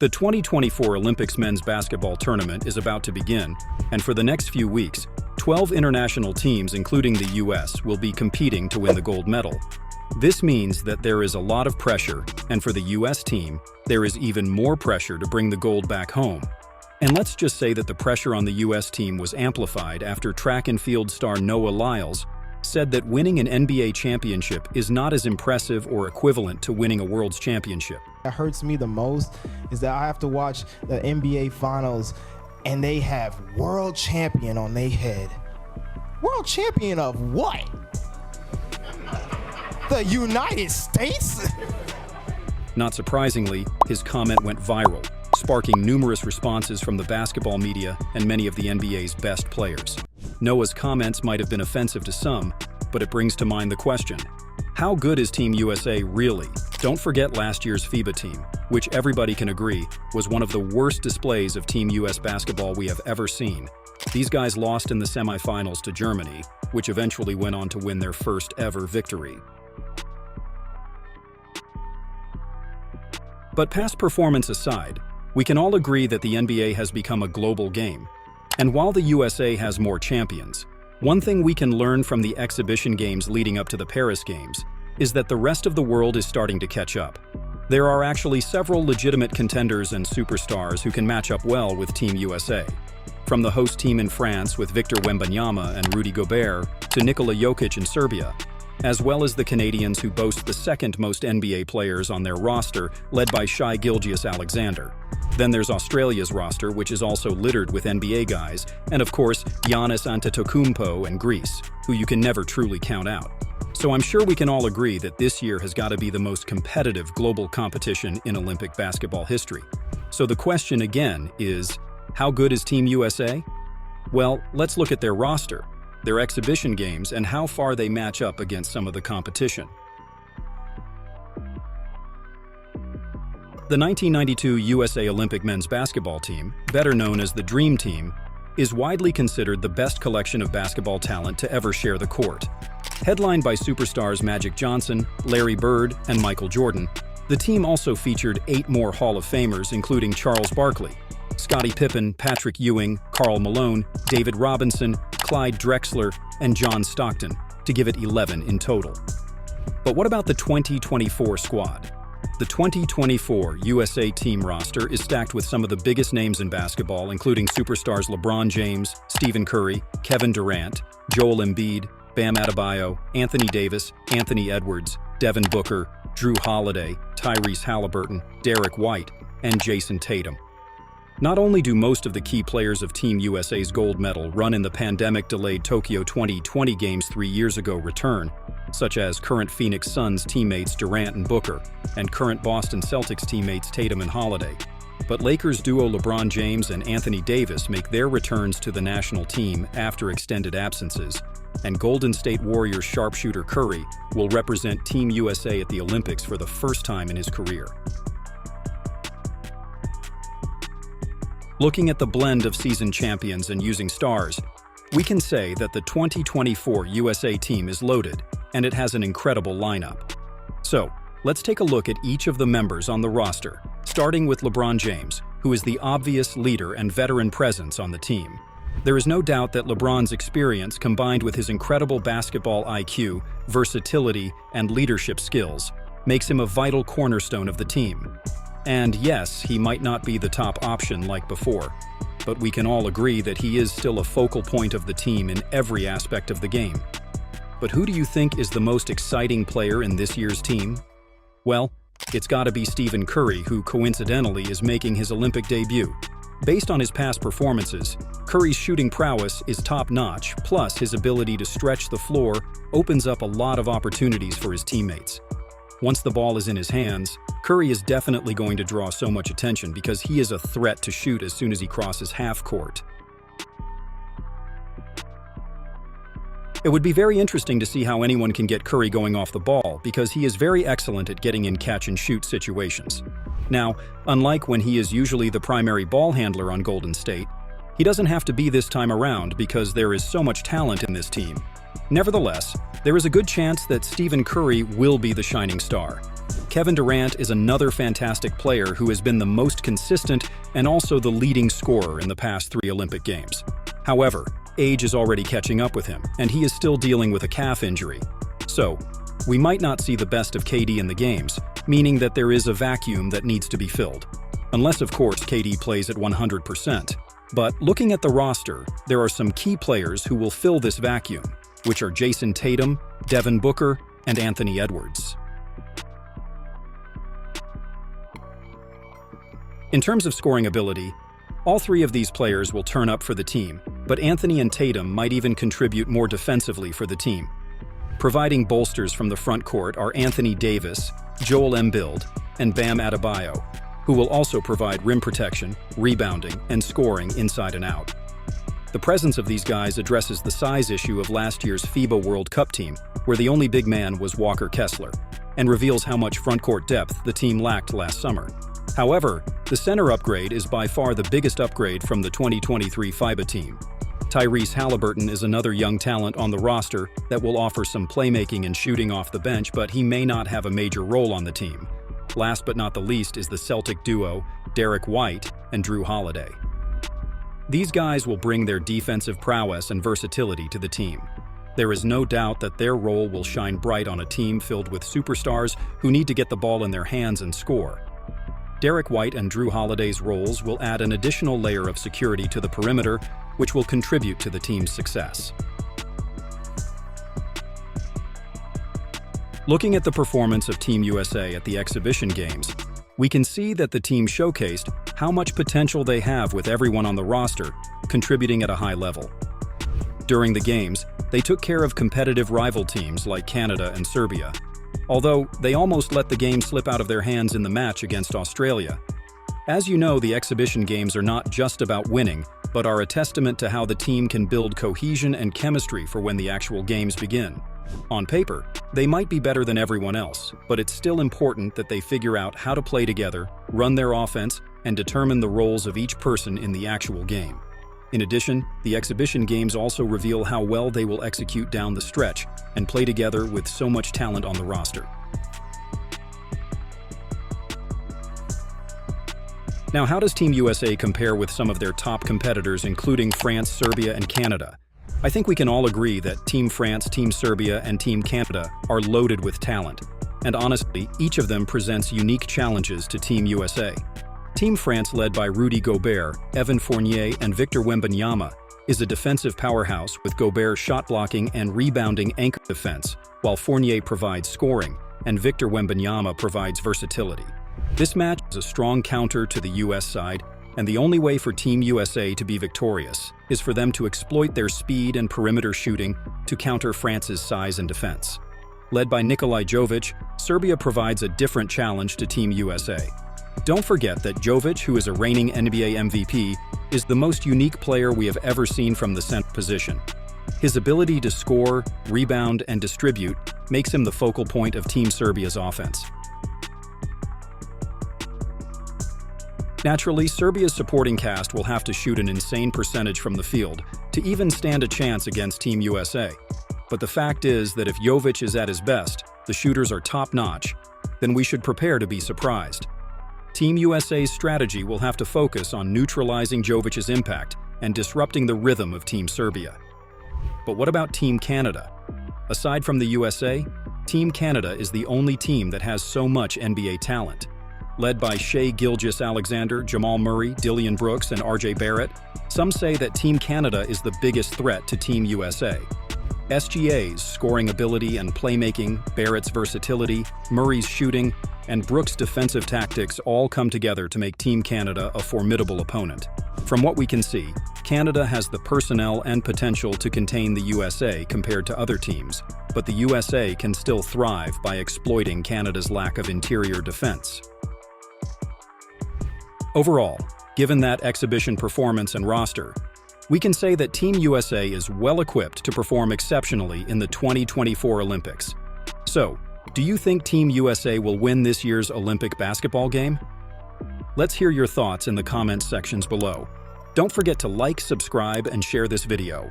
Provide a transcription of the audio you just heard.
The 2024 Olympics men's basketball tournament is about to begin, and for the next few weeks, 12 international teams, including the US, will be competing to win the gold medal. This means that there is a lot of pressure, and for the US team, there is even more pressure to bring the gold back home. And let's just say that the pressure on the US team was amplified after track and field star Noah Lyles said that winning an NBA championship is not as impressive or equivalent to winning a world's championship. What hurts me the most is that I have to watch the NBA finals and they have world champion on their head. World champion of what? The United States? Not surprisingly, his comment went viral, sparking numerous responses from the basketball media and many of the NBA's best players. Noah's comments might have been offensive to some, but it brings to mind the question, how good is Team USA really? Don't forget last year's FIBA team, which everybody can agree was one of the worst displays of Team US basketball we have ever seen. These guys lost in the semifinals to Germany, which eventually went on to win their first ever victory. But past performance aside, we can all agree that the NBA has become a global game. And while the USA has more champions, one thing we can learn from the exhibition games leading up to the Paris Games is that the rest of the world is starting to catch up. There are actually several legitimate contenders and superstars who can match up well with Team USA. From the host team in France with Victor Wembanyama and Rudy Gobert to Nikola Jokic in Serbia, as well as the Canadians who boast the second most NBA players on their roster, led by Shai Gilgeous-Alexander. Then there's Australia's roster, which is also littered with NBA guys, and of course, Giannis Antetokounmpo and Greece, who you can never truly count out. So I'm sure we can all agree that this year has got to be the most competitive global competition in Olympic basketball history. So the question again is, how good is Team USA? Well, let's look at their roster, their exhibition games, and how far they match up against some of the competition. The 1992 USA Olympic men's basketball team, better known as the Dream Team, is widely considered the best collection of basketball talent to ever share the court. Headlined by superstars Magic Johnson, Larry Bird, and Michael Jordan, the team also featured 8 more Hall of Famers, including Charles Barkley, Scottie Pippen, Patrick Ewing, Karl Malone, David Robinson, Clyde Drexler, and John Stockton, to give it 11 in total. But what about the 2024 squad? The 2024 USA team roster is stacked with some of the biggest names in basketball, including superstars LeBron James, Stephen Curry, Kevin Durant, Joel Embiid, Bam Adebayo, Anthony Davis, Anthony Edwards, Devin Booker, Drew Holiday, Tyrese Halliburton, Derek White, and Jason Tatum. Not only do most of the key players of Team USA's gold medal run in the pandemic-delayed Tokyo 2020 Games 3 years ago return, such as current Phoenix Suns teammates Durant and Booker, and current Boston Celtics teammates Tatum and Holiday. But Lakers duo LeBron James and Anthony Davis make their returns to the national team after extended absences, and Golden State Warriors sharpshooter Curry will represent Team USA at the Olympics for the first time in his career. Looking at the blend of season champions and using stars, we can say that the 2024 USA team is loaded, and it has an incredible lineup. So, let's take a look at each of the members on the roster, starting with LeBron James, who is the obvious leader and veteran presence on the team. There is no doubt that LeBron's experience, combined with his incredible basketball IQ, versatility, and leadership skills, makes him a vital cornerstone of the team. And yes, he might not be the top option like before, but we can all agree that he is still a focal point of the team in every aspect of the game. But who do you think is the most exciting player in this year's team? Well, it's got to be Stephen Curry, who coincidentally is making his Olympic debut. Based on his past performances, Curry's shooting prowess is top-notch, plus his ability to stretch the floor opens up a lot of opportunities for his teammates. Once the ball is in his hands, Curry is definitely going to draw so much attention because he is a threat to shoot as soon as he crosses half court. It would be very interesting to see how anyone can get Curry going off the ball because he is very excellent at getting in catch-and-shoot situations. Now, unlike when he is usually the primary ball handler on Golden State, he doesn't have to be this time around because there is so much talent in this team. Nevertheless, there is a good chance that Stephen Curry will be the shining star. Kevin Durant is another fantastic player who has been the most consistent and also the leading scorer in the past 3 Olympic Games. However, age is already catching up with him, and he is still dealing with a calf injury. So, we might not see the best of KD in the games, meaning that there is a vacuum that needs to be filled. Unless, of course, KD plays at 100%. But looking at the roster, there are some key players who will fill this vacuum, which are Jason Tatum, Devin Booker, and Anthony Edwards. In terms of scoring ability, all 3 of these players will turn up for the team, but Anthony and Tatum might even contribute more defensively for the team. Providing bolsters from the front court are Anthony Davis, Joel Embiid, and Bam Adebayo, who will also provide rim protection, rebounding, and scoring inside and out. The presence of these guys addresses the size issue of last year's FIBA World Cup team, where the only big man was Walker Kessler, and reveals how much front-court depth the team lacked last summer. However, the center upgrade is by far the biggest upgrade from the 2023 FIBA team. Tyrese Halliburton is another young talent on the roster that will offer some playmaking and shooting off the bench, but he may not have a major role on the team. Last but not the least is the Celtic duo, Derek White and Drew Holiday. These guys will bring their defensive prowess and versatility to the team. There is no doubt that their role will shine bright on a team filled with superstars who need to get the ball in their hands and score. Derek White and Drew Holiday's roles will add an additional layer of security to the perimeter, which will contribute to the team's success. Looking at the performance of Team USA at the exhibition games, we can see that the team showcased how much potential they have with everyone on the roster contributing at a high level. During the games, they took care of competitive rival teams like Canada and Serbia, although they almost let the game slip out of their hands in the match against Australia. As you know, the exhibition games are not just about winning, but are a testament to how the team can build cohesion and chemistry for when the actual games begin. On paper, they might be better than everyone else, but it's still important that they figure out how to play together, run their offense, and determine the roles of each person in the actual game. In addition, the exhibition games also reveal how well they will execute down the stretch and play together with so much talent on the roster. Now, how does Team USA compare with some of their top competitors, including France, Serbia, and Canada? I think we can all agree that Team France, Team Serbia, and Team Canada are loaded with talent. And honestly, each of them presents unique challenges to Team USA. Team France, led by Rudy Gobert, Evan Fournier, and Victor Wembanyama, is a defensive powerhouse with Gobert's shot-blocking and rebounding anchor defense, while Fournier provides scoring and Victor Wembanyama provides versatility. This match is a strong counter to the US side, and the only way for Team USA to be victorious is for them to exploit their speed and perimeter shooting to counter France's size and defense. Led by Nikolai Jovic, Serbia provides a different challenge to Team USA. Don't forget that Jovic, who is a reigning NBA MVP, is the most unique player we have ever seen from the center position. His ability to score, rebound, and distribute makes him the focal point of Team Serbia's offense. Naturally, Serbia's supporting cast will have to shoot an insane percentage from the field to even stand a chance against Team USA. But the fact is that if Jovic is at his best, the shooters are top-notch, then we should prepare to be surprised. Team USA's strategy will have to focus on neutralizing Jovic's impact and disrupting the rhythm of Team Serbia. But what about Team Canada? Aside from the USA, Team Canada is the only team that has so much NBA talent. Led by Shai Gilgeous-Alexander, Jamal Murray, Dillon Brooks, and RJ Barrett, some say that Team Canada is the biggest threat to Team USA. SGA's scoring ability and playmaking, Barrett's versatility, Murray's shooting, and Brooks' defensive tactics all come together to make Team Canada a formidable opponent. From what we can see, Canada has the personnel and potential to contain the USA compared to other teams, but the USA can still thrive by exploiting Canada's lack of interior defense. Overall, given that exhibition performance and roster, we can say that Team USA is well equipped to perform exceptionally in the 2024 Olympics. So, do you think Team USA will win this year's Olympic basketball game? Let's hear your thoughts in the comments sections below. Don't forget to like, subscribe, and share this video.